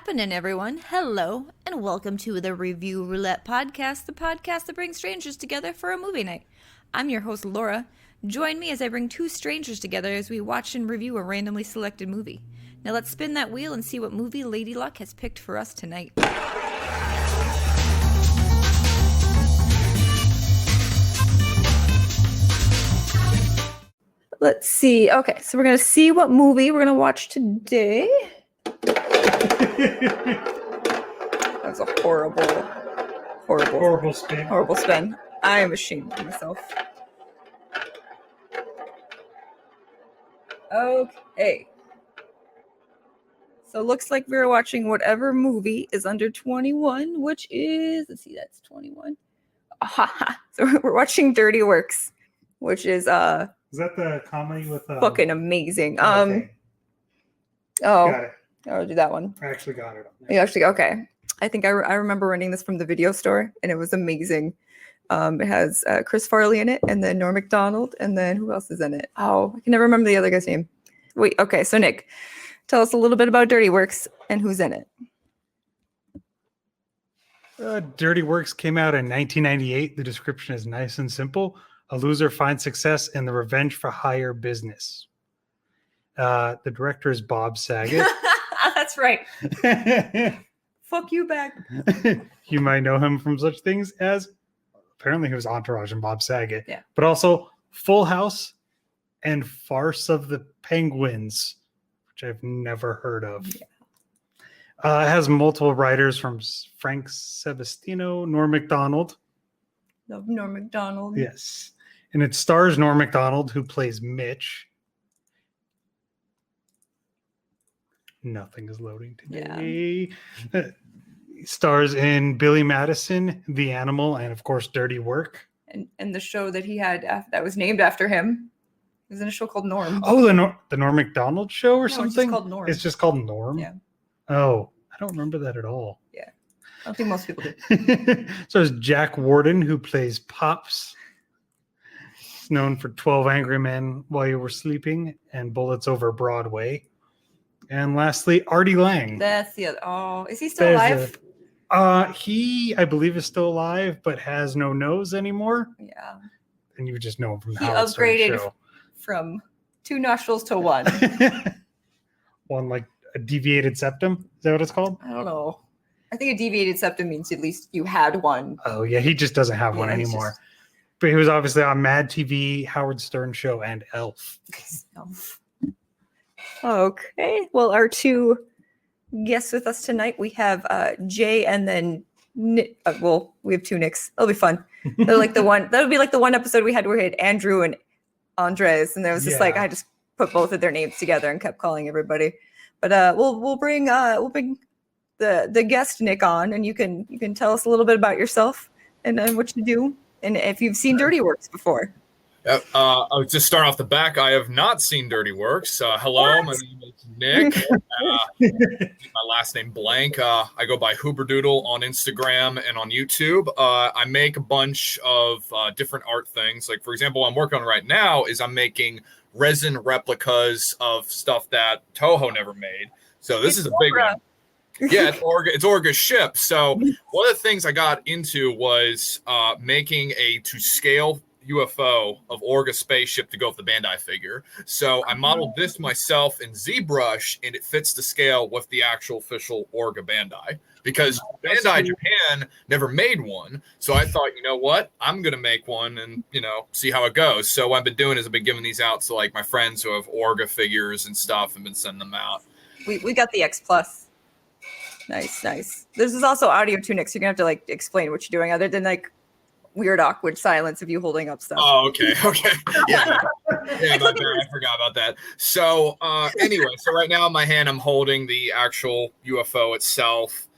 happening, everyone? Hello, and welcome to the Review Roulette Podcast, the podcast that brings strangers together for a movie night. I'm your host, Laura. Join me as I bring two strangers together as we watch and review a randomly selected movie. Now let's spin that wheel and see what movie Lady Luck has picked for us tonight. Let's see. Okay, so we're going to see what movie we're going to watch today. That was a horrible spin. I am ashamed of myself. Okay. So it looks like we're watching whatever movie is under 21, which is, let's see, that's 21. So we're watching Dirty Works, which is that the comedy with fucking amazing. Okay. Got it. I'll do that one. I actually got it. You actually, okay. I think I remember renting this from the video store, and it was amazing. It has Chris Farley in it, and then Norm Macdonald, and then who else is in it? Oh, I can never remember the other guy's name. Wait, okay, so Nick, tell us a little bit about Dirty Works and who's in it. Dirty Works came out in 1998. The description is nice and simple. A loser finds success in the revenge for hire business. The director is Bob Saget. That's right. Fuck you back. You might know him from such things as, apparently he was Entourage and Bob Saget, yeah, but also Full House and Farce of the Penguins, which I've never heard of. Yeah. It has multiple writers from Frank Sebastino, Norm Macdonald. Love Norm Macdonald. Yes. And it stars Norm Macdonald, who plays Mitch. Nothing is loading today. Yeah. Stars in Billy Madison, The Animal, and of course Dirty Work. And the show that he had that was named after him. It was in a show called Norm. Oh, the Norm Macdonald show or something? It's just called Norm. It's just called Norm? Yeah. Oh, I don't remember that at all. Yeah. I don't think most people do. So there's Jack Warden, who plays Pops. He's known for 12 Angry Men While You Were Sleeping and Bullets Over Broadway. And lastly, Artie Lang. That's the other. Oh, is he still alive? He, I believe, is still alive, but has no nose anymore. Yeah. And you just know him from the He upgraded from 2 nostrils to 1. One, like a deviated septum. Is that what it's called? I don't know. I think a deviated septum means at least you had one. Oh, yeah. He just doesn't have one anymore. But he was obviously on Mad TV, Howard Stern Show, and Elf. Elf. Okay. Well, our 2 guests with us tonight, we have Jay and then Nick. We have 2 Nicks. It'll be fun. They're like that would be like the one episode we had where we had Andrew and Andres, and there was just like I just put both of their names together and kept calling everybody. But we'll bring the guest Nick on, and you can tell us a little bit about yourself and what you do, and if you've seen Dirty Works before. I'll just start off the back. I have not seen Dirty Works. Hello, my name is Nick. My last name blank. I go by Hooberdoodle on Instagram and on YouTube. I make a bunch of different art things. Like, for example, what I'm working on right now is I'm making resin replicas of stuff that Toho never made. So this is a big one. Yeah, it's Orga's ship. So one of the things I got into was making a to-scale UFO of Orga spaceship to go with the Bandai figure. So I modeled this myself in ZBrush, and it fits the scale with the actual official Orga Bandai, because Bandai Japan never made one. So I thought, you know what, I'm gonna make one and see how it goes. So what I've been doing is I've been giving these out to like my friends who have Orga figures and stuff, and been sending them out. We got the X Plus. Nice. This is also audio tunics. You're gonna have to like explain what you're doing, other than like weird awkward silence of you holding up stuff. Oh, okay. Yeah, I forgot about that. So anyway, so right now in my hand I'm holding the actual UFO itself.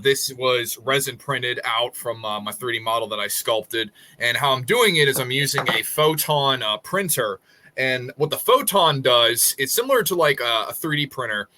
This was resin printed out from my 3D model that I sculpted, and how I'm doing it is I'm using a photon printer. And what the photon does, it's similar to like a 3D printer,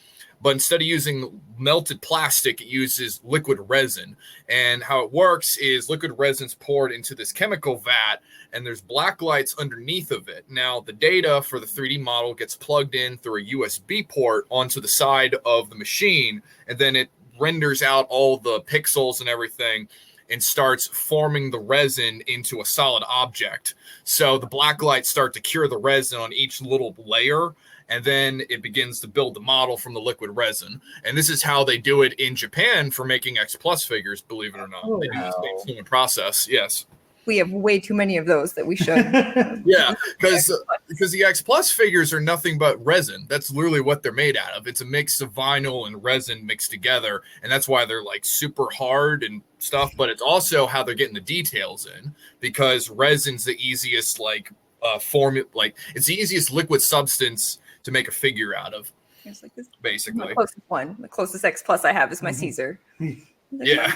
but instead of using melted plastic, it uses liquid resin. And how it works is liquid resin's poured into this chemical vat, and there's black lights underneath of it. Now, the data for the 3D model gets plugged in through a USB port onto the side of the machine, and then it renders out all the pixels and everything and starts forming the resin into a solid object. So the black lights start to cure the resin on each little layer, and then it begins to build the model from the liquid resin. And this is how they do it in Japan for making X Plus figures, believe it or not. They do the same process. Yes. We have way too many of those that we should. Yeah, because the X Plus figures are nothing but resin. That's literally what they're made out of. It's a mix of vinyl and resin mixed together, and that's why they're like super hard and stuff. But it's also how they're getting the details in, because resin's the easiest formula, like it's the easiest liquid substance to make a figure out of. It's like this. Basically, The closest one, the closest X Plus I have is my Caesar. Yeah.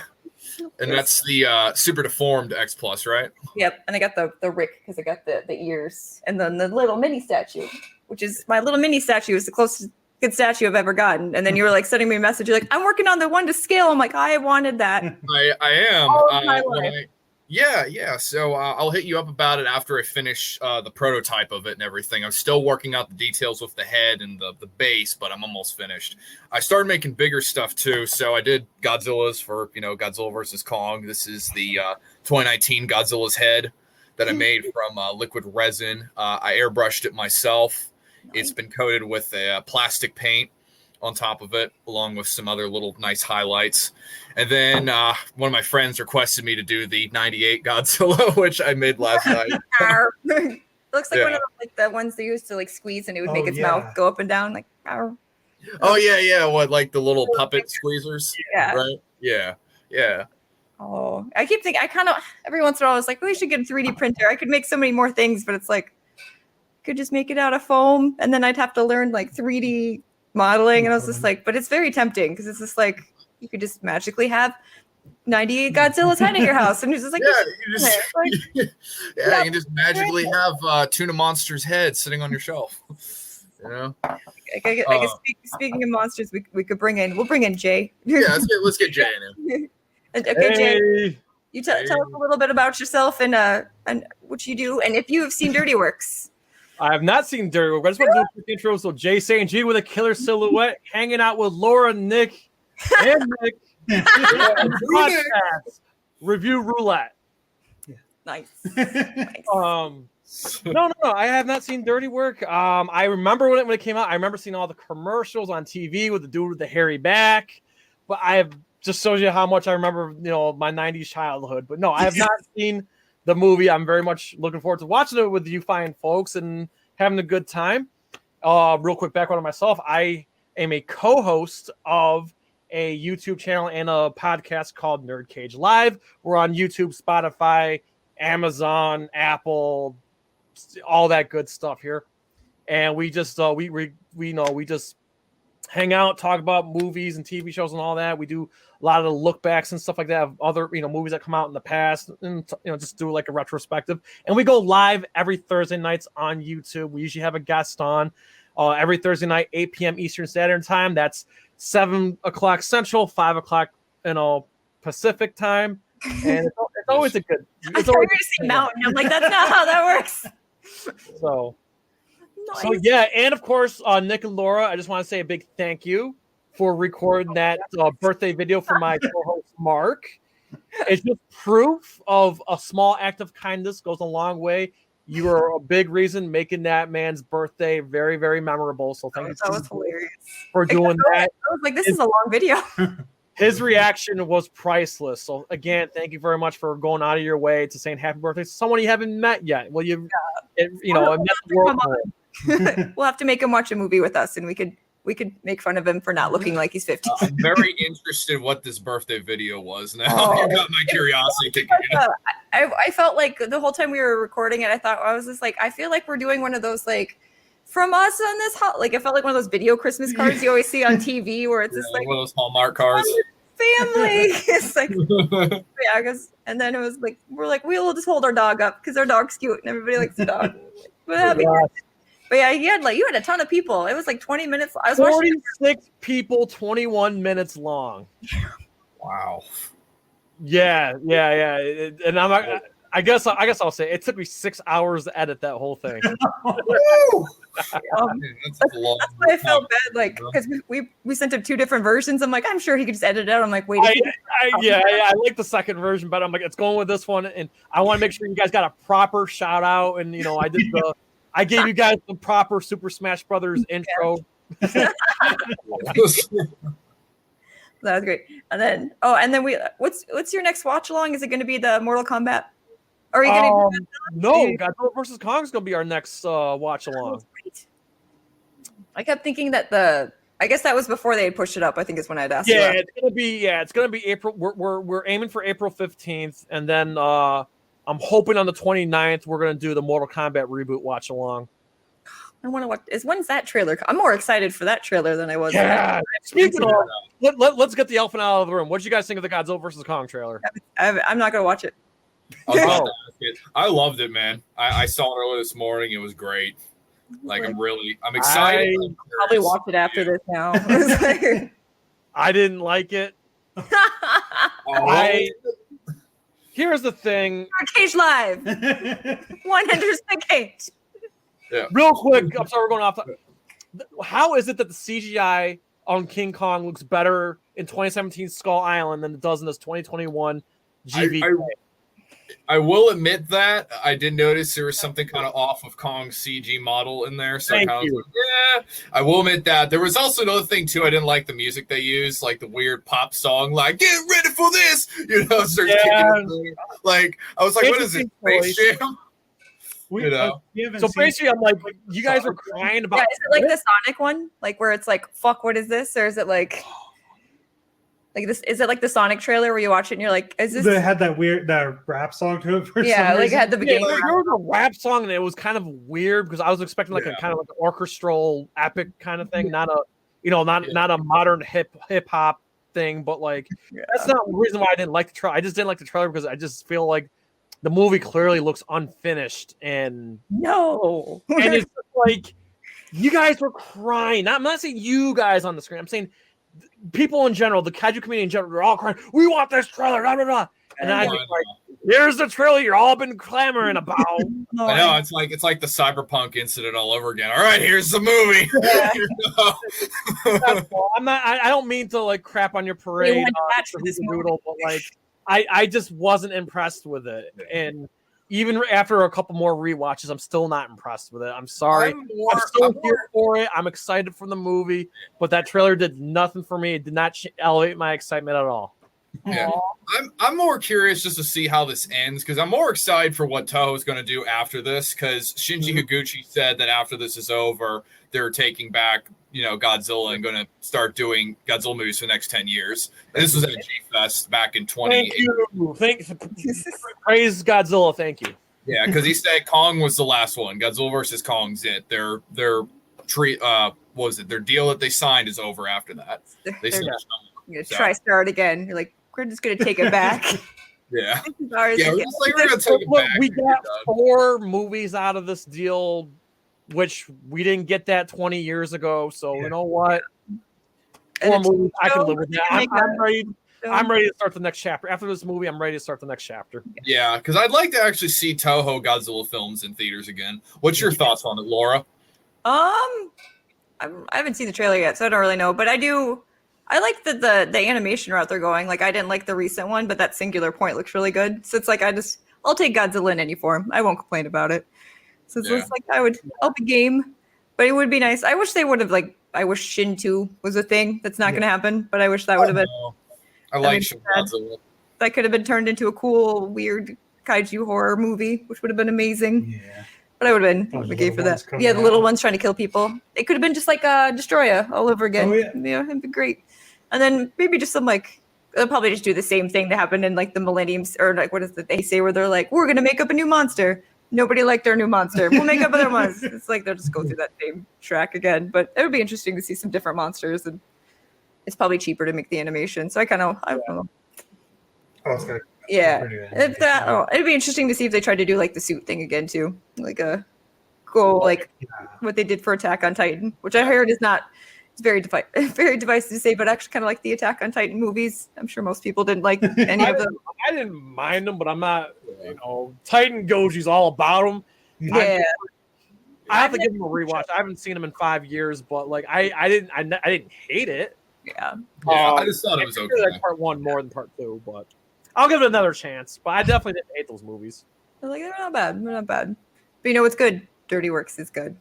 And that's the super deformed X Plus, right? Yep. And I got the Rick because I got the ears, and then the little mini statue, which is my little mini statue is the closest good statue I've ever gotten. And then you were like sending me a message. You're like, I'm working on the one to scale. I'm like, I wanted that. I am. All of my life. Yeah. So I'll hit you up about it after I finish the prototype of it and everything. I'm still working out the details with the head and the base, but I'm almost finished. I started making bigger stuff too. So I did Godzilla's for, Godzilla versus Kong. This is the 2019 Godzilla's head that I made from liquid resin. I airbrushed it myself. Nice. It's been coated with a plastic paint on top of it, along with some other little nice highlights. And then one of my friends requested me to do the 98 Godzilla, which I made last night. It looks like one of the ones they used to squeeze, and it would make its mouth go up and down like. Oh yeah. What, like the little puppet squeezers? Yeah. Right. Yeah. Oh, I keep thinking. I kind of every once in a while I was like, we should get a 3D printer. I could make so many more things, but it's like, could just make it out of foam, and then I'd have to learn 3D modeling, and I was just like, but it's very tempting because it's just like you could just magically have 98 Godzilla's head at your house, and you're just like, you can just magically have Tuna Monster's head sitting on your shelf. I guess speaking of monsters, we'll bring in Jay. Yeah, let's get Jay in. Okay, Jay, you tell us a little bit about yourself and what you do, and if you have seen Dirty Works. I have not seen Dirty Work. I just want to do a quick intro. So Jay St. G with a killer silhouette, hanging out with Lora, Nick, and Nick. Podcast, Review Roulette. Nice. No, I have not seen Dirty Work. I remember when it came out. I remember seeing all the commercials on TV with the dude with the hairy back. But I have just shows you how much I remember, my 90s childhood. But no, I have not seen the movie. I'm very much looking forward to watching it with you fine folks and having a good time. Real quick background on myself. I am a co-host of a YouTube channel and a podcast called Nerd Cage Live. We're on YouTube, Spotify, Amazon, Apple, all that good stuff here. And we just we just hang out, talk about movies and TV shows and all that. We do a lot of the look backs and stuff like that of other movies that come out in the past, and just do like a retrospective. And we go live every Thursday nights on YouTube. We usually have a guest on every Thursday night, 8 p.m. Eastern Standard Time. That's 7 o'clock Central, 5 o'clock Pacific time. And it's always a good. I thought you were going to say mountain. I'm like, that's not how that works. So nice. Yeah, and of course, Nick and Laura, I just want to say a big thank you for recording that birthday video for my co-host Mark. It's just proof of a small act of kindness goes a long way. You are a big reason making that man's birthday very, very memorable. So thank you. That was hilarious for doing that. I was like, this is a long video. His reaction was priceless. So again, thank you very much for going out of your way to saying happy birthday to someone you haven't met yet. Well, met the world. We'll have to make him watch a movie with us, and we could make fun of him for not looking like he's 50. I'm very interested what this birthday video was now. You got my curiosity kicking in. I felt like the whole time we were recording it, I was just like, I feel like we're doing one of those from us on this it felt like one of those video Christmas cards you always see on TV where it's just one of those Hallmark cards. Family. It's like and then it was like we'll just hold our dog up because our dog's cute and everybody likes the dog. But yeah, you had a ton of people. It was 20 minutes. I was 46 people, 21 minutes long. Wow. Yeah. And I I guess I'll say it took me 6 hours to edit that whole thing. Woo! That's a long That's why I felt bad, like because we sent him 2 different versions. I'm like, I'm sure he could just edit it out. I'm like, wait. I like the second version, but I'm like, it's going with this one, and I want to make sure you guys got a proper shout out. And I gave you guys the proper Super Smash Brothers intro. That was great. And then what's your next watch along? Is it going to be the Mortal Kombat? Or are you going to? No, Godzilla versus Kong is going to be our next watch along. I kept thinking that I guess that was before they had pushed it up. I think is when I'd asked. Yeah, it's gonna be April. We're aiming for April 15th, and then I'm hoping on the 29th we're gonna do the Mortal Kombat reboot watch along. I want to watch. When's that trailer? I'm more excited for that trailer than I was. Yeah. Speaking of, let's get the elephant out of the room. What did you guys think of the Godzilla versus Kong trailer? I'm not gonna watch it. I loved it, man. I saw it earlier this morning. It was great. Like I'm excited. I'll probably watch it after this now. I didn't like it. Here's the thing. Cage Live. 100% Cage. Yeah. Real quick, I'm sorry we're going off. How is it that the CGI on King Kong looks better in 2017 Skull Island than it does in this 2021 GV? I will admit that I did notice there was something kind of off of Kong's CG model in there. So I will admit that. There was also another thing too. I didn't like the music they used, like the weird pop song, like "Get ready for this," like I was like, "What is it, Space Jam?" So basically, I'm like, you guys were crying about. Yeah, is it like the Sonic one, like where it's like, "Fuck, what is this?" Or is it like this? Is it like the Sonic trailer where you watch it and you're like, "Is this?" They had that rap song to it for some like reason. it had the beginning. There was a rap song and it was kind of weird because I was expecting like a kind of like an orchestral epic kind of thing, not a not a modern hip hop thing, but like that's not the reason why I didn't like the trailer. I just didn't like the trailer because I just feel like the movie clearly looks unfinished and it's just like you guys were crying. I'm not saying you guys on the screen. I'm saying people in general, the kaiju community in general, they're all crying. We want this trailer, blah, blah, blah. And I was like, here's the trailer you're all been clamoring about. I know it's like the cyberpunk incident all over again. All right, here's the movie. I don't mean to like crap on your parade, but like I just wasn't impressed with it. And even after a couple more rewatches, I'm still not impressed with it. I'm sorry. I'm still here for it. I'm excited for the movie, but that trailer did nothing for me. It did not elevate my excitement at all. Yeah, I'm more curious just to see how this ends because I'm more excited for what Toho is going to do after this because Shinji Higuchi said that after this is over, they're taking back Godzilla and going to start doing Godzilla movies for the next 10 years. And this was at G-Fest back in 2018. Praise Godzilla. Thank you. Yeah, because he said Kong was the last one. Godzilla versus Kong's it. Their what was it? Their deal that they signed is over after that. They said try start again. You're like, we're just gonna take it back. Yeah. We're gonna take it back. We got 4 movies out of this deal, which we didn't get that 20 years ago. So you know what? 4 movies, I can live with that. I'm ready to start the next chapter. After this movie, I'm ready to start the next chapter. Yeah, because I'd like to actually see Toho Godzilla films in theaters again. What's your thoughts on it, Laura? I haven't seen the trailer yet, so I don't really know. But I like the animation route they're going. Like I didn't like the recent one, but that Singular Point looks really good. So it's like I'll take Godzilla in any form. I won't complain about it. So it's like I'll be game, but it would be nice. I wish they would have I wish Shin 2 was a thing. That's not going to happen, but I wish that would have been. I like Shin Godzilla. That could have been turned into a cool, weird kaiju horror movie, which would have been amazing. Yeah. But I would have been game for that. Yeah, the little ones trying to kill people. It could have been just like Destroya all over again. Oh, yeah, it'd be great. And then maybe just some they'll probably just do the same thing that happened in the Millenniums, or what is it they say where they're like, we're gonna make up a new monster. Nobody liked their new monster. We'll make up other ones. It's like they'll just go through that same track again. But it would be interesting to see some different monsters, and it's probably cheaper to make the animation. So I don't know. Yeah, it'd be interesting to see if they tried to do the suit thing again too, what they did for Attack on Titan, which I heard is not It's very very divisive to say, but actually kind of like the Attack on Titan movies. I'm sure most people didn't like any of them. I didn't mind them, but I'm not, Titan Goji's all about them. Yeah. I have to give them a rewatch. I haven't seen them in 5 years, but like I didn't hate it. Yeah. I just thought it was I okay. like part 1 more than part 2, but I'll give it another chance. But I definitely didn't hate those movies. Like they're not bad. They're not bad. But you know what's good? Dirty Works is good.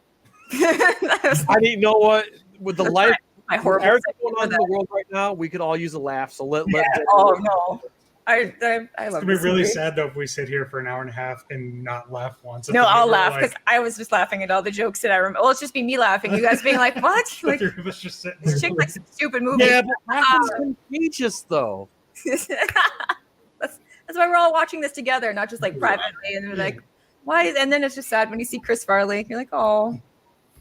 You know what? With the life, my horrible everything going on in the world right now, we could all use a laugh. So let oh no. I love It's gonna be really sad though if we sit here for an hour and a half and not laugh once. No, I'll laugh because I was just laughing at all the jokes that I remember. Well, it's just be me laughing. You guys being like, "What?" Like, the three of us just sitting this chick there. likes some stupid movies. Yeah, but laughing's contagious though. that's why we're all watching this together, not just like privately. And we're like, "Why?" And then it's just sad when you see Chris Farley. You're like, "Oh,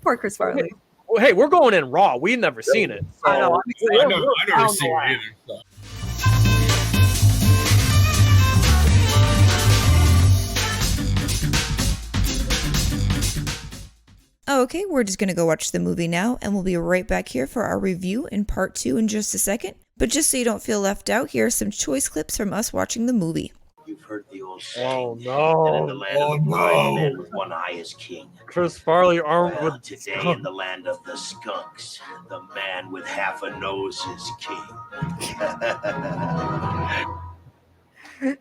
poor Chris Farley." Well, hey, we're going in raw. We've never seen it. So I know. I never seen it either. So. Okay, we're just going to go watch the movie now, and we'll be right back here for our review in part 2 in just a second. But just so you don't feel left out, here are some choice clips from us watching the movie. You've heard the old saying. Oh that in the no! land of the blind, man with one eye is king. Chris Farley armed Well, with today in the land of the skunks, the man with half a nose is king.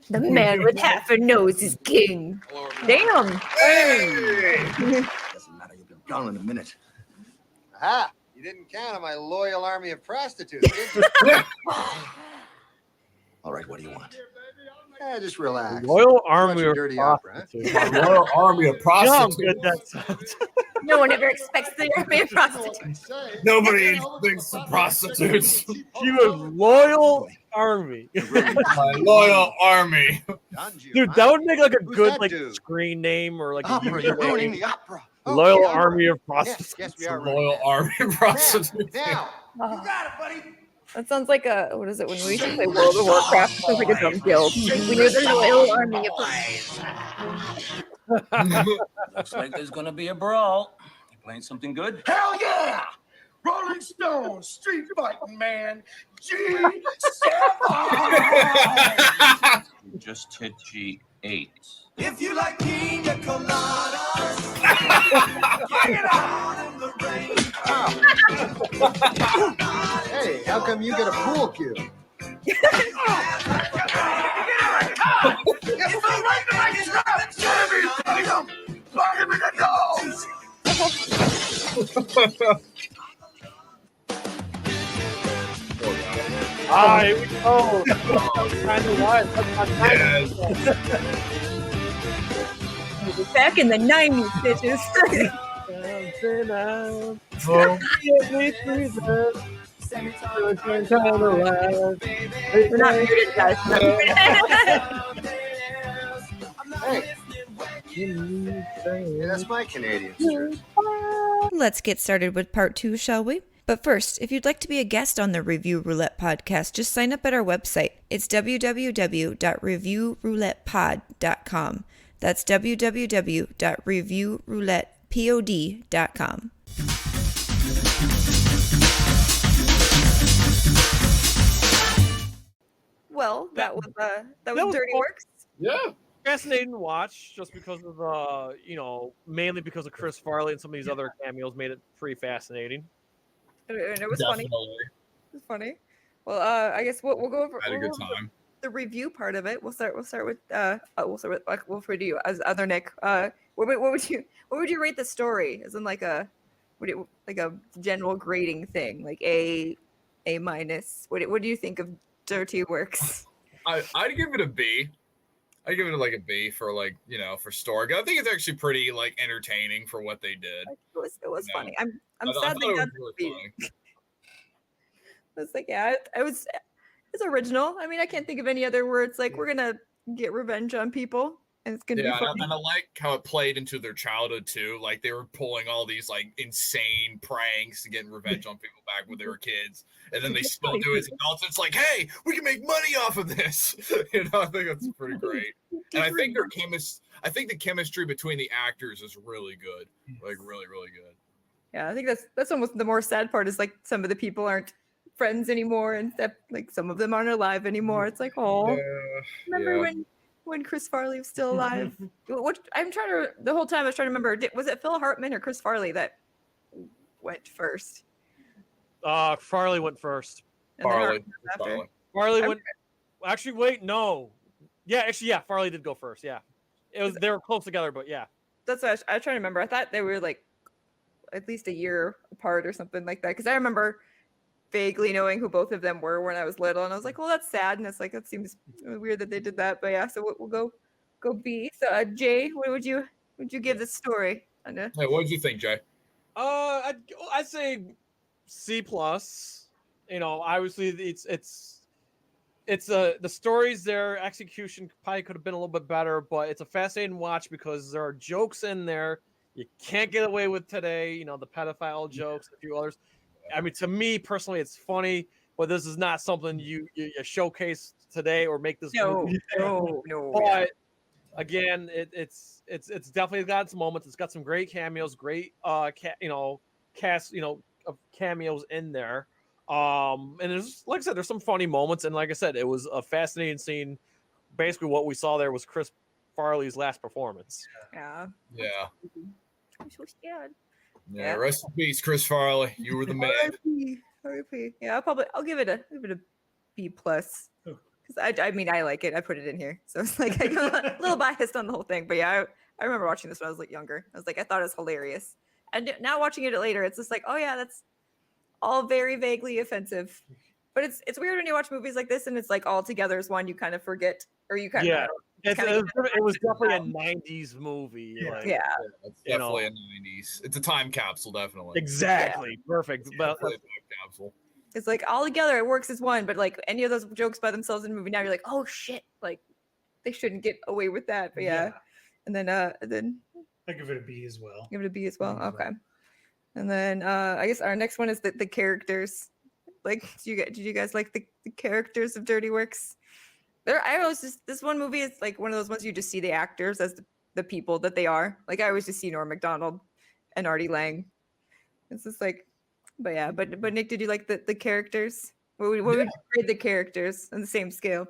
The man with half a nose is king. Damn. Doesn't matter, you'll be gone in a minute. Aha! You didn't count on my loyal army of prostitutes, did you? All right, what do you want? Yeah, just relax. Royal Watch Army your of dirty opera, Prostitutes. Royal Army of You know how Prostitutes. good that sounds. No one ever expects the army of prostitutes. Nobody thinks of prostitutes. She was Loyal Army. My loyal army. Dude, that would make like a Who's good that like dude? screen name or like a Opera, you're user ruining name. the opera. Loyal Okay, Army of Yes, Prostitutes. yes, we The are. loyal army of prostitutes. Now, Oh, You got it, buddy. that sounds like a, what is it, when we used to play World of Warcraft? It sounds like a dumb guild. We knew the loyal army of Looks like there's gonna be a brawl. You playing something good? Hell yeah! Rolling Stones, street fighting man, G7. You just hit G8. If you like pina coladas, get out in the rain. hey, how come you get a pool cue? It's the right to my trap, Jimmy. Lock him in the nose. Here we go. Kind of live. back in the 90s, bitches. We're not muted, guys. Hey, that's my Canadian shirt. Let's get started with part 2, shall we? But first, if you'd like to be a guest on the Review Roulette podcast, just sign up at our website. It's www.reviewroulettepod.com. That's www.reviewroulettepod.com. Well, that was was Dirty fun. Works. Yeah. Fascinating to watch, just because of mainly because of Chris Farley and some of these other cameos made it pretty fascinating. And it was funny. Definitely. It was funny. Well, I guess we'll go over. I had a we'll good go over time. the review part of it. We'll start with for you as other Nick. What would you rate the story? As in like a general grading thing, like A minus. What do you think of Dirty Works? I'd give it a B. I'd give it like a B for for story. I think it's actually pretty like entertaining for what they did. It was Yeah. funny. I'm I sad thought they it was got really the funny. It's like, yeah, it's original. I mean, I can't think of any other words. Like, we're gonna get revenge on people, and it's gonna be Yeah, funny. and I like how it played into their childhood too. Like they were pulling all these like insane pranks and getting revenge on people back when they were kids, and then they still do it as adults. It's like, hey, we can make money off of this. I think that's pretty great. And I think the chemistry between the actors is really good. Like really, really good. Yeah, I think that's almost the more sad part is like some of the people aren't friends anymore, and that like some of them aren't alive anymore. It's like, oh, remember when Chris Farley was still alive? What I'm trying to the whole time I was trying to remember. Was it Phil Hartman or Chris Farley that went first? Farley went first. And then Farley. Hartman was after. Farley went. Actually, wait, no. Yeah, Farley did go first. Yeah, they were close together, but yeah. That's what I was trying to remember. I thought they were like at least a year apart or something like that, because I remember vaguely knowing who both of them were when I was little, and I was like, well, that's sad, and it's like that seems weird that they did that, but yeah. So we'll go B. So Jay, what would you give this story? Hey, what did you think, Jay? I'd say C plus. You know, obviously it's the stories there, execution probably could have been a little bit better, but it's a fascinating watch because there are jokes in there you can't get away with today. You know, the pedophile jokes, a few others. I mean, to me personally, it's funny, but this is not something you showcase today or make this movie. No. But again, it's definitely got its moments. It's got some great cameos, great cast, of cameos in there. And there's, like I said, there's some funny moments, and like I said, it was a fascinating scene. Basically, what we saw there was Chris Farley's last performance. Yeah. I'm so scared. Yeah. Rest in peace, Chris Farley. You were the man. R.I.P. Yeah, I'll give it a B plus. Because I mean, I like it. I put it in here, so it's like I'm a little biased on the whole thing. But yeah, I remember watching this when I was like younger. I was like, I thought it was hilarious, and now watching it later, it's just like, oh yeah, that's all very vaguely offensive. But it's weird when you watch movies like this and it's like all together as one. You kind of forget, or you kind of it was definitely a '90s movie. Yeah, like, It's definitely a '90s. It's a time capsule, definitely. Exactly, perfect. But Definitely a time capsule. it's like all together it works as one. But like any of those jokes by themselves in the movie, now you're like, oh shit, like they shouldn't get away with that. But yeah. And then I give it a B as well. Give it a B as well. Okay. And then I guess our next one is the characters. Like, did you guys like the characters of Dirty Works? I always this one movie is like one of those ones you just see the actors as the people that they are. Like I always just see Norm Macdonald and Artie Lang. It's just like, but yeah, but Nick, did you like the characters? What would you grade the characters on the same scale?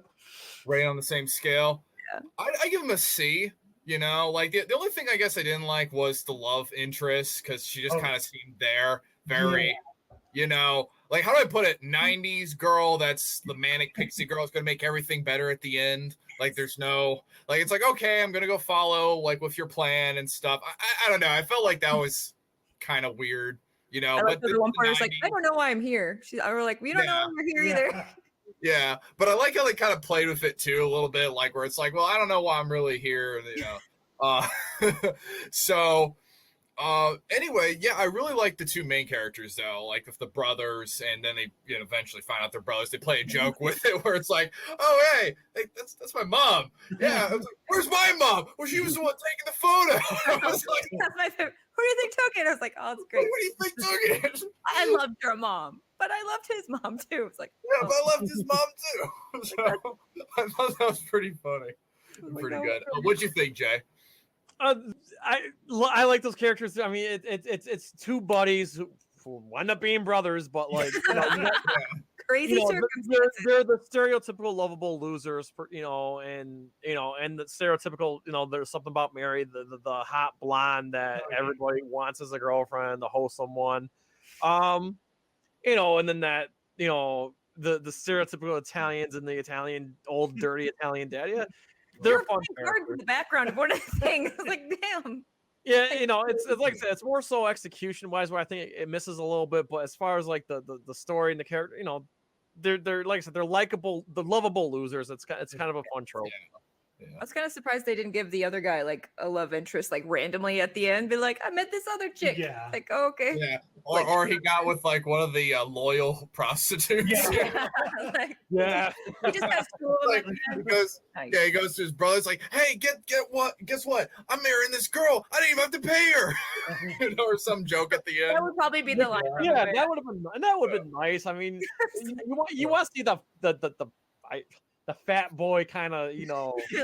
Right on the same scale. Yeah. I give them a C. You know, like the only thing I guess I didn't like was the love interest because she just kind of seemed there very, like how do I put it? 90s girl that's the manic pixie girl is going to make everything better at the end. Like there's no, like it's like, okay, I'm going to go follow like with your plan and stuff. I don't know. I felt like that was kind of weird, But the one part is like, I don't know why I'm here. We're like, we don't know why we're here either. Yeah, but I like how they kind of played with it too a little bit, like where it's like, well, I don't know why I'm really here, So, anyway, yeah, I really like the two main characters though, like with the brothers, and then they eventually find out they're brothers. They play a joke with it where it's like, oh hey, that's my mom. Yeah, I was like, where's my mom? Well, she was the one taking the photo. I was like, that's my favorite. Who do you think took it? I was like, oh, it's great. What do you think took it? I loved your mom. But I loved his mom too. It's like, yeah, but I loved his mom too. So I thought that was pretty funny, pretty good. What'd you think, Jay? I like those characters. I mean, it's two buddies who wind up being brothers, but like crazy circumstances. They're the stereotypical lovable losers, and the stereotypical, there's something about Mary, the hot blonde that everybody wants as a girlfriend, the wholesome one. And then that, the stereotypical Italians and the Italian old dirty Italian dad. Yeah, they're fun. In the background of one of the things. I was like, damn. Yeah, it's like I said, it's more so execution wise where I think it misses a little bit. But as far as like the story and the character, they're like I said, they're likable, the lovable losers. It's kind of a fun trope. I was kind of surprised they didn't give the other guy like a love interest like randomly at the end. Be like, I met this other chick. Yeah. Like, oh, okay. Yeah. Or he got with like one of the loyal prostitutes. Yeah. He just got like, he goes to his brother's like, hey, guess what? I'm marrying this girl. I didn't even have to pay her. Or some joke at the end. That would probably be the line. Yeah, that would have been nice. I mean, you want to see the fat boy kind of, You're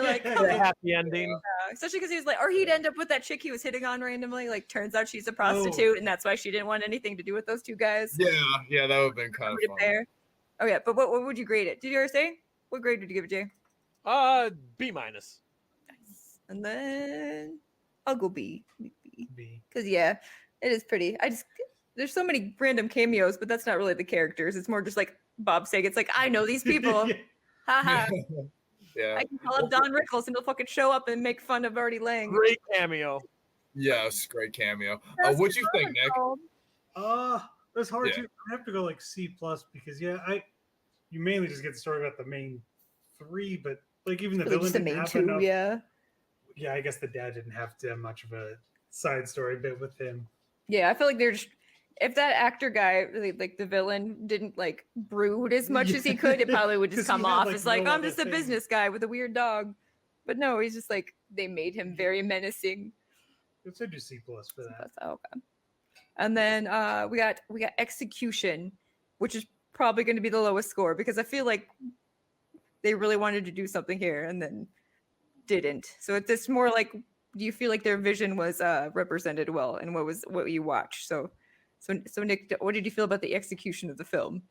like, Yeah. come the on. happy ending. Especially because he was like, or he'd end up with that chick he was hitting on randomly. Like, turns out she's a prostitute, and that's why she didn't want anything to do with those two guys. Yeah, that would have been kind of fun. There. Oh yeah, but what would you grade it? Did you ever say what grade would you give it, Jay? B-. Nice. And then I'll go B. B. Because yeah, it is pretty. There's so many random cameos, but that's not really the characters. It's more just like Bob Saget's like, I know these people. Haha. Yeah. I can call up Don Rickles and he'll fucking show up and make fun of Artie Lang. Great cameo. Yes, great cameo. That's What'd you think, Nick? It's hard Yeah. to. I have to go like C+ because you mainly just get the story about the main three, but like even the Really villain just the didn't main have two, enough. yeah. Yeah, I guess the dad didn't have to have much of a side story bit with him. Yeah, I feel like they're just if that actor guy, really, like the villain, didn't like brood as much as he could, it probably would just 'Cause come he had, off like, as like, no I'm other just a thing. business guy with a weird dog. But no, he's just like they made him very menacing. Let's do C+ for that. That's okay. And then we got Execution, which is probably going to be the lowest score because I feel like they really wanted to do something here and then didn't. So it's more like, do you feel like their vision was represented well and what you watched? So Nick, what did you feel about the execution of the film?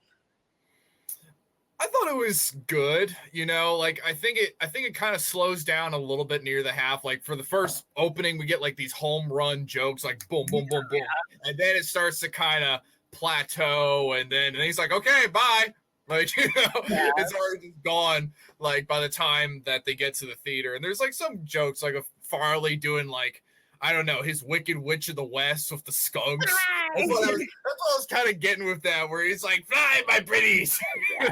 I thought it was good. Like I think it kind of slows down a little bit near the half. Like for the first opening, we get like these home run jokes, like boom, boom, boom, boom, and then it starts to kind of plateau, and then he's like, okay, bye. Like it's already gone. Like by the time that they get to the theater, and there's like some jokes, like of Farley doing like, I don't know, his Wicked Witch of the West with the skunks. That's what I was kind of getting with that, where he's like, fly, my pretties. I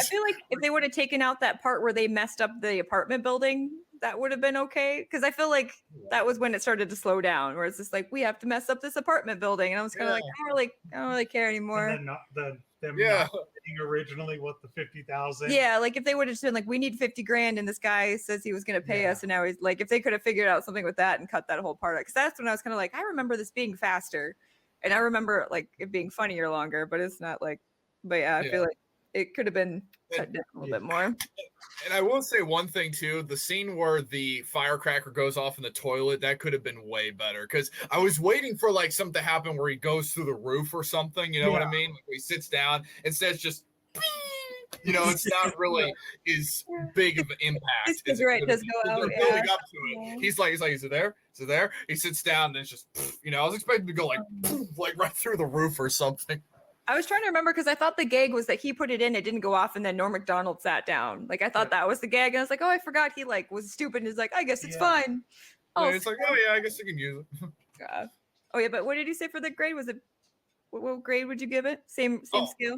feel like if they would have taken out that part where they messed up the apartment building, that would have been okay. Because I feel like that was when it started to slow down, where it's just like, we have to mess up this apartment building. And I was kind of like, I don't really care anymore. And then them not getting originally what the 50,000. Yeah, like if they would have just been like, we need 50 grand, and this guy says he was going to pay us, and now he's like, if they could have figured out something with that and cut that whole part out, because that's when I was kind of like, I remember this being faster, and I remember like it being funnier longer, but it's not like, but yeah, I feel like it could have been cut down a little bit more. And I will say one thing too: the scene where the firecracker goes off in the toilet, that could have been way better. Because I was waiting for like something to happen where he goes through the roof or something. You know what I mean? Like, he sits down. Instead, it's just, it's not really as big of an impact. His cigarette does go out. They're building up to it. He's like, is it there? Is it there? He sits down, and it's just, I was expecting to go like right through the roof or something. I was trying to remember because I thought the gag was that he put it in, it didn't go off, and then Norm Macdonald sat down. Like I thought that was the gag, and I was like, oh, I forgot he like was stupid. And he's like, I guess it's fine. Oh, It's like, oh yeah, I guess you can use it. God. Oh yeah, but what did you say for the grade? Was it what grade would you give it? Same scale?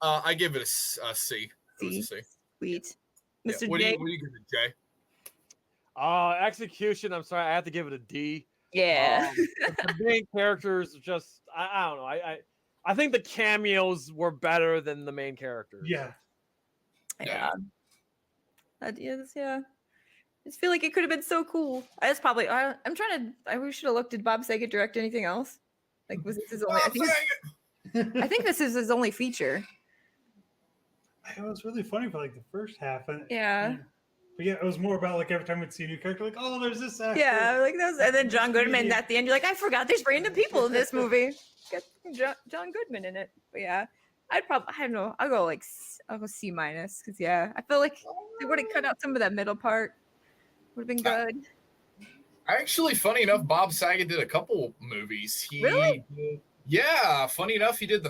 I give it a C. It was a C. Sweet. Yeah. Mr. What do J. you give it, Jay? Execution. I'm sorry, I have to give it a D. Yeah. The main characters just, I don't know. I think the cameos were better than the main characters. Yeah. Yeah. I just feel like it could have been so cool. I'm trying to. We should have looked. Did Bob Saget direct anything else? Like, was this his only? I think this is his only feature. It was really funny for like the first half. And, Yeah. But yeah, it was more about like every time we'd see a new character, like, oh, there's this actor. Yeah, like that was, and then John Goodman at the end. You're like, I forgot there's random people in this movie. Get John Goodman in it. But yeah, I don't know. I'll go C- because I feel like they would have cut out some of that middle part. Would have been good. Actually, funny enough, Bob Saget did a couple movies. Really? Yeah, funny enough, he did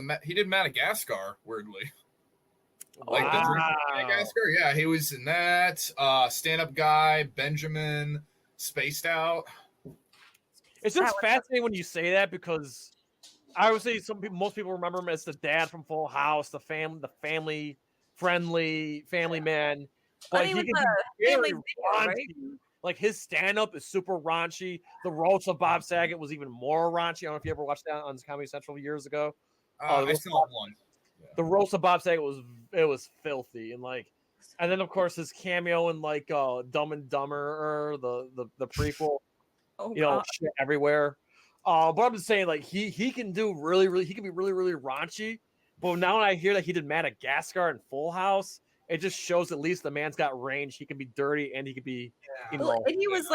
Madagascar. Weirdly, like the dream of Madagascar. Yeah, he was in that. Stand-up guy, Benjamin, Spaced Out. It's just fascinating when you say that because I would say most people remember him as the dad from Full House, the family friendly family man. But he can be very raunchy. Right? Like his stand-up is super raunchy. The roast of Bob Saget was even more raunchy. I don't know if you ever watched that on Comedy Central years ago. I saw one. Yeah. The roast of Bob Saget was filthy, and then of course his cameo in like Dumb and Dumber, the prequel. Shit everywhere. But I'm just saying, like he can do he can be really really raunchy. But now when I hear that he did Madagascar and Full House, it just shows at least the man's got range. He can be dirty and he can be, you know. Well, and he was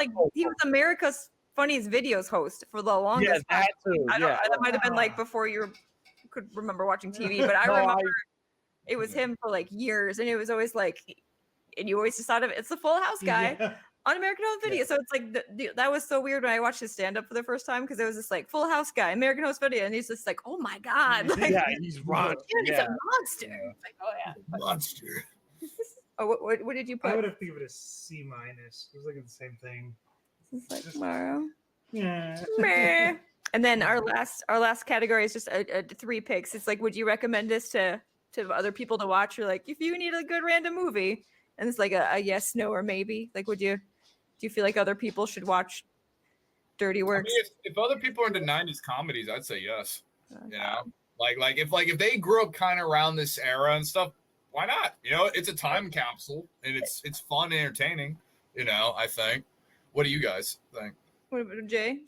America's Funniest Videos host for the longest time. That too. That might have been like before you could remember watching TV, but I remember it was him for like years, and it was always like, and you always just thought of it, it's the Full House guy on American Host Video. So it's like that was so weird when I watched his stand up for the first time, because it was just like Full House guy, American Host Video, and he's just like, oh my god, like, he's raunchy. He's a monster. Like, oh yeah, monster. Oh, what did you put? I would have to give it a C-. It was like the same thing. It's like tomorrow. Yeah. Meh. And then our last category is just a 3 picks. It's like, would you recommend this to other people to watch? Or like, if you need a good random movie, and it's like a yes, no, or maybe. Like, do you feel like other people should watch Dirty Works? I mean, if other people are into 90s comedies, I'd say yes. You know, like if they grew up kind of around this era and stuff, why not? You know, it's a time capsule and it's fun and entertaining. You know, I think. What do you guys think? What about Jay?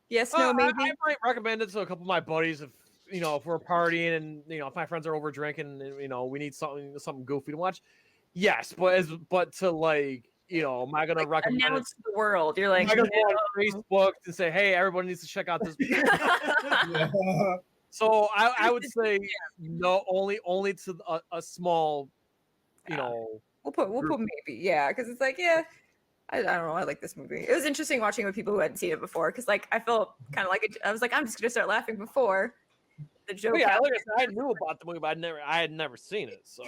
Yes, no, maybe. I might recommend it to a couple of my buddies if we're partying and if my friends are over drinking and we need something goofy to watch. Yes, but to like am I gonna recommend announce it to the world? You're like, am I gonna go on Facebook and say, hey, everyone needs to check out this. So I would say no, only to a small, We'll put maybe, because it's like, I don't know. I like this movie. It was interesting watching with people who hadn't seen it before, because like I felt kind of like I was like, I'm just gonna start laughing before the joke. Yeah, like I said, I knew about the movie, but I had never seen it. So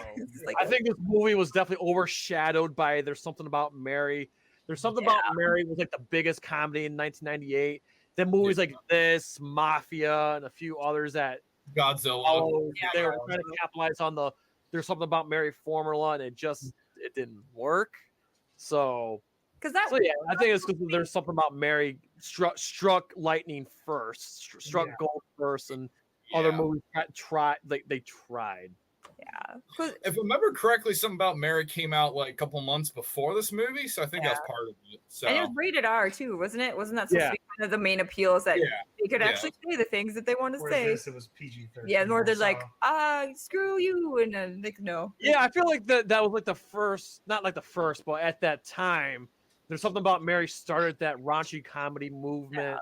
like, I think this movie was definitely overshadowed by There's Something About Mary. There's Something About Mary was like the biggest comedy in 1998. Then movies like this, Mafia, and a few others that Godzilla. They were trying to capitalize on the There's Something About Mary formula, and it didn't work. So. I think it's because There's Something About Mary struck lightning first, struck gold first, and other movies tried. They tried. Yeah. If I remember correctly, Something About Mary came out like a couple months before this movie, so I think that's part of it. So. And it was rated R too, wasn't it? Wasn't that supposed to be kind of the main appeal, is that they could actually say the things that they want to say? It was PG-13. Yeah, nor they're like, screw you, and then like, no. Yeah, I feel like that was like the first, not like the first, but at that time, There's Something About Mary started that raunchy comedy movement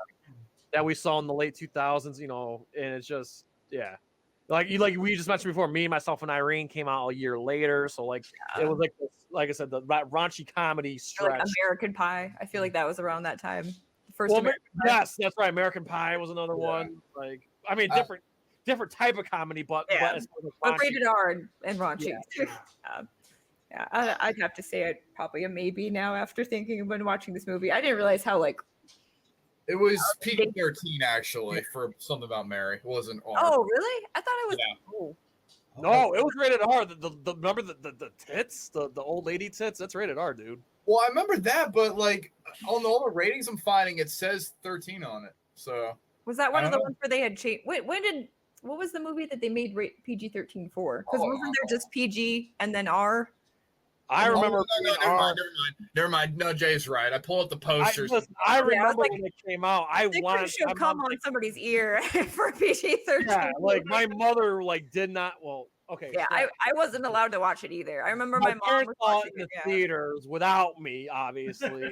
that we saw in the late 2000s, and it's just, like we just mentioned before, Me, Myself, and Irene came out a year later, so like it was like this, like I said, the raunchy comedy stretch. Like American Pie, I feel like that was around that time. The first yes, that's right. American Pie was another one. Like, I mean, different type of comedy, but rated R and raunchy. I'd have to say it probably a maybe now after thinking about watching this movie. I didn't realize how like it was PG-13 actually for Something About Mary. It wasn't R. Oh, really? I thought it was. Yeah. No, it was rated R. The remember the tits, the old lady tits. That's rated R, dude. Well, I remember that, but like on all the ratings I'm finding, it says 13 on it. So was that one of the ones where they had changed? What was the movie that they made PG-13 for? Because wasn't there just PG and then R? I remember. Never mind. No, Jay's right. I pulled up the posters. I remember when it came out. They should come on somebody's ear for PG-13. Yeah, like my mother did not. Well, okay. Yeah, so I wasn't allowed to watch it either. I remember my mom was watching it in the theaters without me, obviously.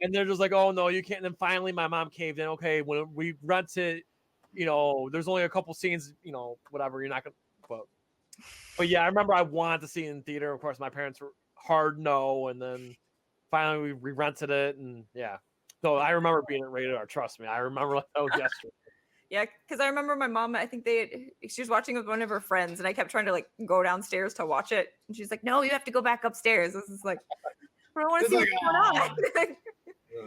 And they're just like, "Oh no, you can't." And then finally, my mom caved in. Okay, when we rented, there's only a couple scenes. Whatever. You're not gonna. But yeah, I remember I wanted to see it in theater. Of course, my parents were hard no, and then finally we rented it, and So I remember being rated R. Trust me, I remember that was yesterday. Yeah, because I remember my mom. I think she was watching with one of her friends, and I kept trying to go downstairs to watch it, and she's like, "No, you have to go back upstairs." This is like, I don't want to see what's going on.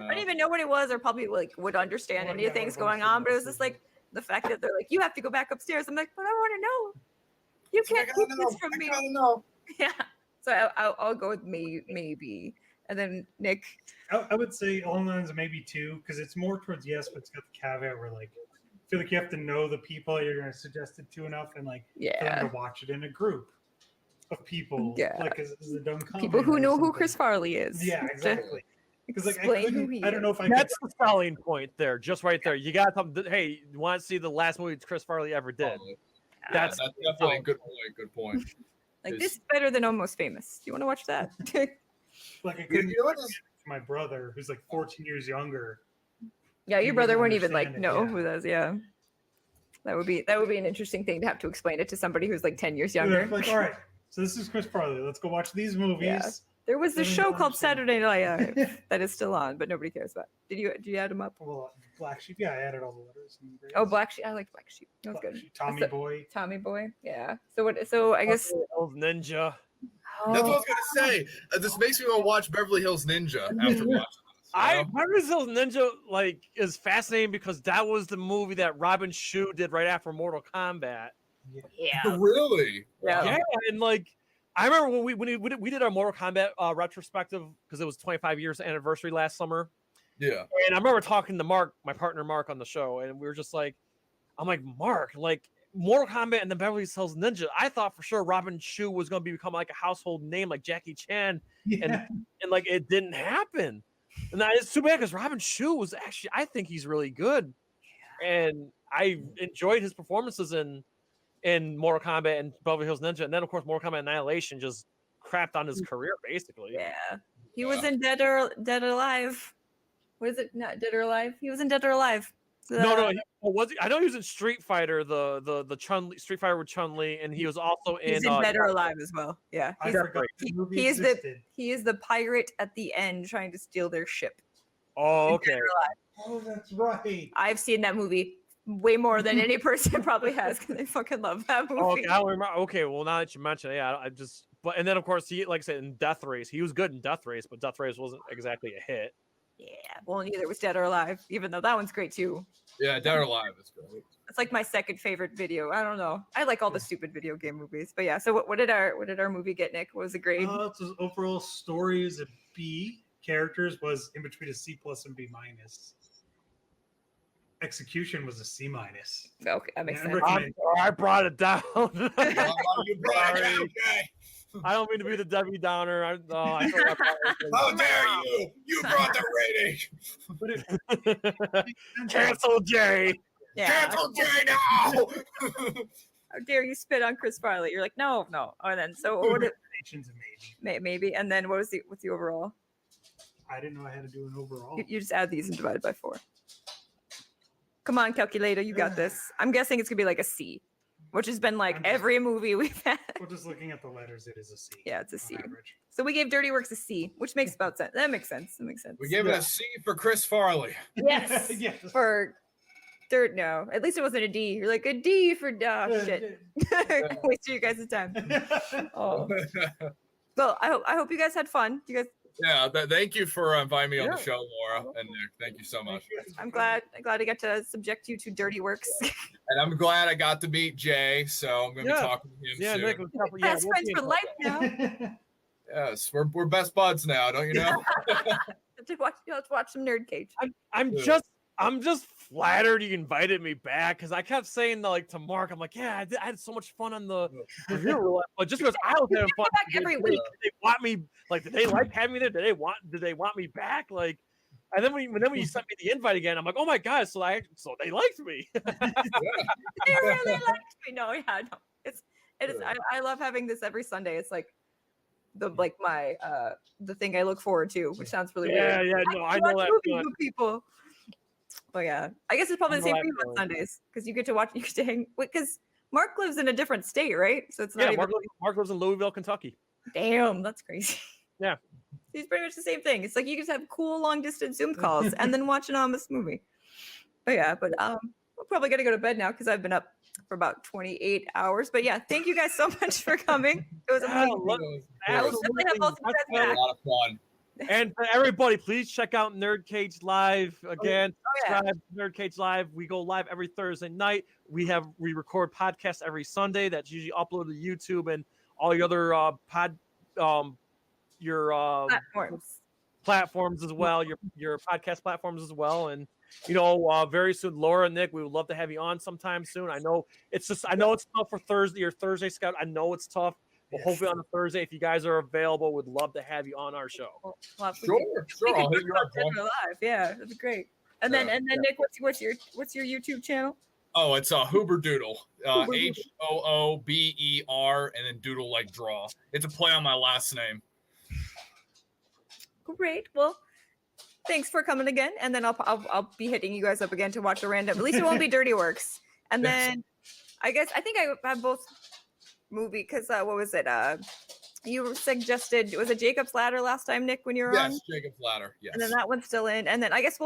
I didn't even know what it was, or probably would understand any of things going on, but it was just like the fact that they're like, "You have to go back upstairs." I'm like, "But I want to know." You can't keep this from me. Yeah. So I'll go with maybe. And then Nick. I would say along the lines of maybe 2, because it's more towards yes, but it's got the caveat where I feel like you have to know the people you're going to suggest it to enough, and for them to watch it in a group of people. Yeah. Like as a dumb comment. People who know who Chris Farley is. Yeah, exactly. Because I don't know if That's the selling point there, just right there. You got something. Hey, you want to see the last movie Chris Farley ever did? That's definitely a good point. Like, this is better than Almost Famous. Do you want to watch that? Like I You couldn't know what is- my brother, who's like 14 years younger. Yeah, your He brother wouldn't wouldn't even like understand it, know yeah. who those. Yeah, that would be an interesting thing to have to explain it to somebody who's like 10 years They're younger. like, all right, so this is Chris Farley. Let's go watch these movies. Yeah. There was a Doesn't show called understand. Saturday Night Live that is still on, but nobody cares about. Did you add them up? Well, Black Sheep. Yeah, I added all the letters. And grades. Oh, Black Sheep. I liked Black Sheep. That was Black good. Sheep, Tommy So- Boy. Tommy Boy. Yeah. So what? So I guess. Those Ninja. That's what I was gonna say. This makes me want to watch Beverly Hills Ninja after watching this. Beverly Hills Ninja like is fascinating because that was the movie that Robin Shue did right after Mortal Kombat. Yeah. Really? Yeah, and like I remember when we did our Mortal Kombat retrospective because it was 25 years anniversary last summer. Yeah. And I remember talking to Mark, my partner Mark, on the show, and we were just like, I'm like, Mark, like Mortal Kombat and the Beverly Hills Ninja, I thought for sure Robin Shue was going to become like a household name like Jackie Chan, Yeah. and like it didn't happen. And it's too bad because Robin Shue was actually, I think he's really good, and I enjoyed his performances in Mortal Kombat and Beverly Hills Ninja, and then of course Mortal Kombat Annihilation just crapped on his career basically. Yeah. He was in Dead or Alive. What is it? Not Dead or Alive. He was in Dead or Alive. No, was he? I know he was in Street Fighter, the Chun Street Fighter with Chun Li, and he was also He's in Dead or Alive as well. Yeah. I forgot the movie He is existed. he is the pirate at the end trying to steal their ship. Oh, In okay. Dead or Alive. Oh, that's right. I've seen that movie way more than any person probably has because I fucking love that movie. Oh, okay, I don't remember. Okay, well now that you mention it, yeah, I just and then of course he, like I said, in Death Race, he was good in Death Race, but Death Race wasn't exactly a hit. Yeah, well, neither was Dead or Alive, even though that one's great too. Yeah, Dead or Alive is great. It's like my second favorite video. I don't know. I like all the stupid video game movies, but yeah. So what did our movie get, Nick? What was the grade? So overall story is a B. Characters was in between a C plus and B minus. Execution was a C minus. Okay, that makes Yeah, sense. recommend- I brought it down. You brought it down, Jay. I don't mean to be the Debbie Downer. I feel like I brought it How dare you? You brought the rating. Cancel Jay. Yeah. Cancel Jay now. How dare you spit on Chris Farley? You're like, no. And then so what? Recommendations a maybe. Maybe. And then what's the overall? I didn't know I had to do an overall. You just add these and divide it by 4. Come on, calculator, you got this. I'm guessing it's gonna be like a C, which has been like every movie we've had. Well, just looking at the letters, it is a C. Yeah, it's a on C. average. So we gave Dirty Works a C, which makes about sense. That makes sense. We gave it a C for Chris Farley. Yes. Yes. For dirt, no. At least it wasn't a D. You're like a D for shit. Wasting your guys' time. Oh. Well, I hope you guys had fun. You guys. Yeah, thank you for inviting me on the Yeah. show, Laura and Nick. Thank you so much. I'm glad I got to subject you to Dirty Works. And I'm glad I got to meet Jay, so I'm going to be talking to him Yeah, soon. Nick was Best friends for life now. Yes, we're best buds now, don't you know? Let's watch some Nerd Cage. I'm just flattered you invited me back because I kept saying to Mark, I'm like, yeah, I had so much fun on the review roulette, but just because I was having fun back every week. Did they want me? Like, did they like having me there? Did they want me back? Like, and then when you sent me the invite again, I'm like, oh my god, so they liked me. They really liked me. No, yeah, no. It is. I love having this every Sunday. It's like the thing I look forward to, which sounds really weird. Yeah, no, I watch know that. movies with people. But yeah, I guess it's probably the same for you on Sundays because you get to hang. Because Mark lives in a different state, right? So it's not Yeah, even. Mark lives in Louisville, Kentucky. Damn, that's crazy. Yeah. It's pretty much the same thing. It's like you just have cool long distance Zoom calls and then watch an ominous movie. But yeah, we're probably gonna go to bed now because I've been up for about 28 hours. But yeah, thank you guys so much for coming. It was amazing. I will definitely have both of you guys A back. lot of fun. And for everybody, please check out Nerd Cage Live again. yeah. Subscribe to Nerd Cage Live. We go live every Thursday night. We record podcasts every Sunday. That's usually uploaded to YouTube and all your other platforms as well. Your podcast platforms as well. And very soon, Laura and Nick, we would love to have you on sometime soon. I know it's tough for Thursday or Thursday Scout. I know it's tough. But hopefully on a Thursday, if you guys are available, we'd love to have you on our show. Well, Sure. I'll hit you up. live. Yeah, that'd be great. And then Nick, what's your YouTube channel? Oh, it's a Hooberdoodle. Hoober, and then doodle like draw. It's a play on my last name. Great. Well, thanks for coming again, and then I'll be hitting you guys up again to watch a random. At least it won't be Dirty Works. And then I think I have both movie because what was it? You suggested, was it Jacob's Ladder last time, Nick, when you were on? Yes, Jacob's Ladder. Yes. And then that one's still in. And then I guess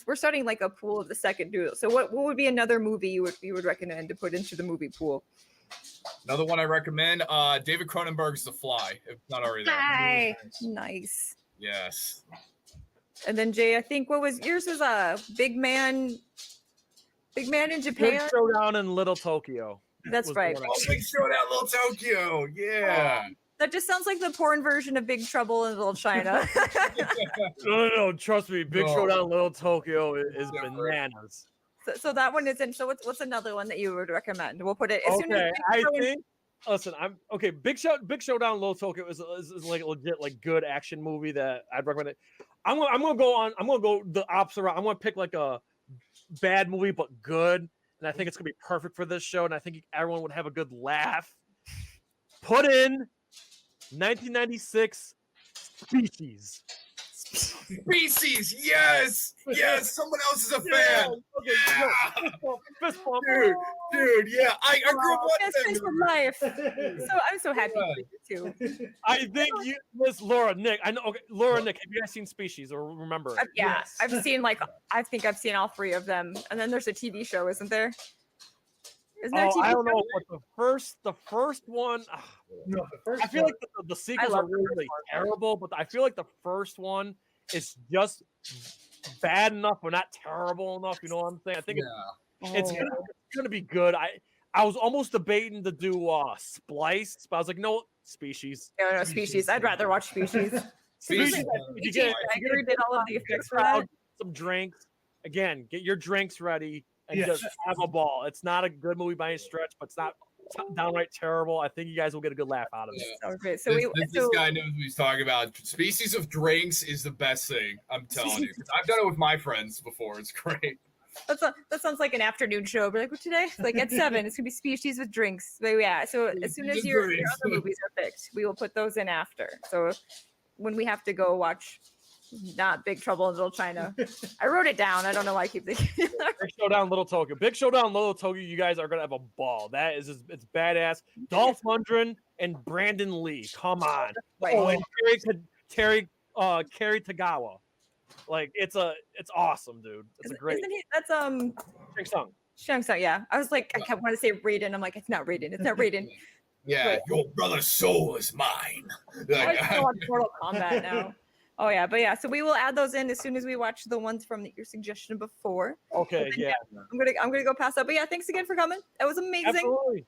we're starting like a pool of the second doodle. So what would be another movie you would recommend to put into the movie pool? Another one I recommend, David Cronenberg's The Fly, if not already there. Hi. Nice. Yes. And then Jay, I think what was yours was a Big Man in Japan. Big Showdown in Little Tokyo. That's right. Oh, Big Showdown, Little Tokyo. Yeah. That just sounds like the porn version of Big Trouble in Little China. No. Trust me. Big Showdown in Little Tokyo is bananas. So that one isn't. So what's another one that you would recommend? We'll put it as soon as Listen, I'm okay. Big Showdown in Little Tokyo is like a legit like good action movie that I'd recommend it. I'm gonna go the opposite route. I'm gonna pick like a bad movie but good, and I think it's gonna be perfect for this show, and I think everyone would have a good laugh. Put in 1996 Species. Species, yes. Someone else is a fan. Fist bump. Dude, yeah. I grew up watching that for movie. life. So I'm so happy for you too. I think Miss Laura, Nick. I know. Okay, Laura, Nick. Have you guys seen Species or remember it? Yes. I've seen I think I've seen all three of them, and then there's a TV show, isn't there? Isn't there a TV I don't show? know, but the first one. No, the first I feel one. like the sequels are really terrible, but I feel like the first one is just bad enough, but not terrible enough. You know what I'm saying? I think it's gonna be good. I was almost debating to do Splice, but I was like, no, Species. No, Species. I'd rather watch Species. Species. You did all of the effects for that. Some drinks. Again, get your drinks ready and just have a ball. It's not a good movie by any stretch, but it's not downright terrible. I think you guys will get a good laugh out of it. Okay, so this guy knows what he's talking about. Species of drinks is the best thing. I'm telling you. I've done it with my friends before. It's great. That sounds like an afternoon show. We're like, what today? Like at 7, it's gonna be Species with drinks. But yeah, so as soon as your other movies are picked, we will put those in after. So when we have to go watch not Big Trouble in Little China, I wrote it down. I don't know why I keep thinking. Big Showdown Little Tokyo. Big Showdown Little Tokyo. You guys are gonna have a ball. That is it's badass. Dolph Lundgren and Brandon Lee. Come on. Right. Oh, and Terry Tagawa. Like it's awesome, dude. It's a great. Isn't he? That's Shang Tsung. Shang Tsung. Yeah, I was like, I kept wanting to say Raiden. I'm like, it's not Raiden. It's not Raiden. Yeah, your brother's soul is mine. I still on Mortal Kombat now. Oh yeah, but yeah, so we will add those in as soon as we watch the ones from your suggestion before. Okay, yeah. I'm gonna go pass up. But yeah, thanks again for coming. That was amazing. Absolutely.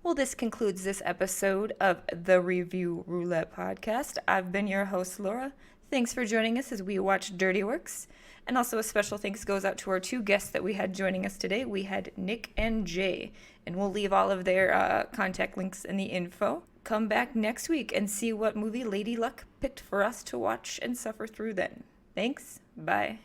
Well, this concludes this episode of the Review Roulette Podcast. I've been your host, Laura. Thanks for joining us as we watch Dirty Works. And also a special thanks goes out to our two guests that we had joining us today. We had Nick and Jay, and we'll leave all of their contact links in the info. Come back next week and see what movie Lady Luck picked for us to watch and suffer through then. Thanks. Bye.